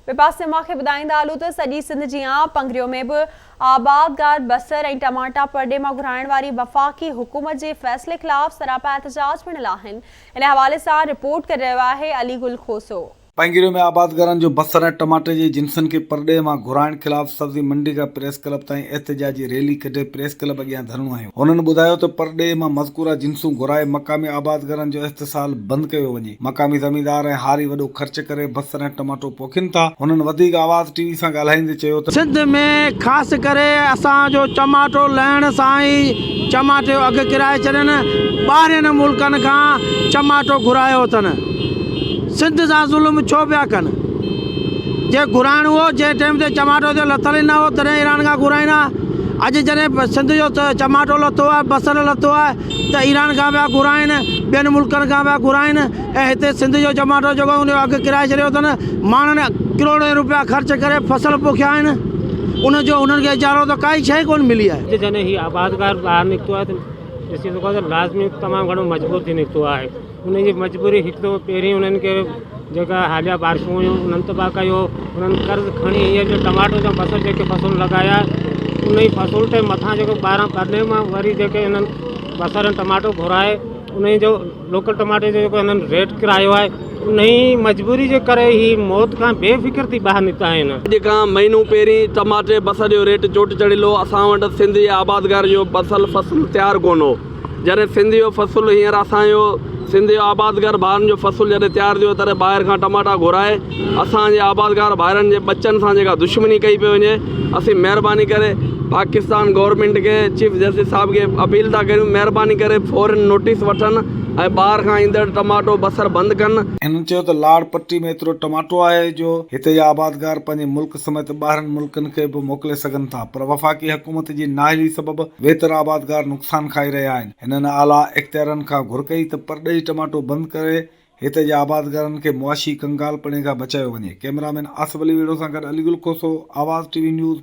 पासे मूंखे ॿुधाईंदा हलूं त सॼी सिंध जी पंगरियो में बि आबादगार बसर ऐं टमाटा परॾे मां घुराइण वारी वफ़ाक़ी हुकूमत जे फ़ैसिले ख़िलाफ़ सरापा एहतजाज पिण आहिनि। इन हवाले सां रिपोर्ट करे रहियो आहे अली गुल खोसो। पंगिरियो में आबादगारनि जो बसर ऐं टमाटे जी जिन्सनि खे परॾे मां घुराइण ख़िलाफ़ सब्ज़ी मंडी खां प्रेस क्लब ताईं एहतजाजी रैली कढे प्रेस क्लब अॻियां धरणो आयो। हुननि ॿुधायो त परॾे मां मज़कूरा जिन्सूं घुराए मक़ामी आबादगारनि जो इस्तेसाल बंदि कयो वञे। मक़ामी ज़मींदार ऐं हारी वॾो ख़र्च करे बसर ऐं टमाटो पोखीनि था। हुननि वधीक आवाज़ टीवी सां ॻाल्हाईंदे चयो त सिंध में ख़ासि करे असांजो टमाटो लहण सां ई टमाटे जो अघु किराए छॾनि। ॿाहिरिनि मुल्कनि खां टमाटो घुरायो अथनि। सिंध सां ज़ुल्म छो पिया कनि? जे घुराइणो हो जंहिं टाइम ते टमाटो जो लथल ई न हो तॾहिं ईरान खां घुराईंदा। अॼु जॾहिं सिंध जो टमाटो लथो आहे बसर लथो आहे त ईरान खां पिया घुराइनि, ॿियनि मुल्कनि खां पिया घुराइनि ऐं हिते सिंध जो टमाटो जेको उनजो अघु किराए छॾियो अथनि। माण्हुनि करोड़े रुपया ख़र्च करे फसल पोखिया आहिनि, उनजो उन्हनि खे इजारो त काई शइ कोन मिली आहे। जॾहिं हीउ आबादगार ॿाहिरि निकितो आहे त ॾिसी सघो त लाज़मी तमामु घणो मजबूर थी निकितो आहे। उनजी मजबूरी हिकु त पहिरीं उन्हनि खे जेका हालिया बारिशूं हुयूं उन्हनि तबाह कयो। उन्हनि कर्ज़ खणी हीअ जो टमाटो जा बसर जेके फसल लॻाया उन ई फसल ते मथां जेको ॿाहिरां परॾे मां वरी जेके हिननि बसर ऐं टमाटो घुराए उन जो लोकल टमाटे जो जेको हिननि रेट किरायो आहे उन ई मजबूरी जे करे ही मौत खां बेफ़िक्र थी ॿाहिरि निकिता आहिनि। अॼु खां महीनो पहिरीं टमाटे बसर जो रेट चोट चढ़ियलु। असां वटि सिंध जे आबादगार जो बसल फसल तयारु कोन हो। जॾहिं सिंध जो फसल हींअर असांजो सिंध जो आबादगार भाउरनि जो फसल जॾहिं तयारु थियो तॾहिं ॿाहिरि खां टमाटा घुराए असांजे आबादगार भाउरनि जे बचनि सां जेका दुश्मनी कई पई वञे, असीं महिरबानी करे पाकिस्तान गवर्नमेंट खे चीफ जस्टिस साहिब खे अपील था कयूं महिरबानी करे फौरन नोटिस वठनि ऐं ॿाहिरि खां ईंदड़ टमाटो बसर बंदि कनि। हिननि चयो त लाड़ पट्टी में एतिरो टमाटो आहे जो हिते जा आबादगार पंहिंजे मुल्क समेत ॿाहिरनि मुल्कनि खे बि मोकिले सघनि था, पर वफ़ाक़ी हुकूमत जी नाहिली सबबि वेतर आबादगार नुक़सान खाई रहिया आहिनि। हिननि आला इख़्तियारनि खां घुर कई त परॾेही टमाटो बंदि करे हिते जे आबादगारनि खे मुआशी कंगालपणे खां बचायो वञे। कैमरामैन आसिफ अली वेड़ो सां गॾु अली गुल खोसो, आवाज़ टीवी न्यूज़।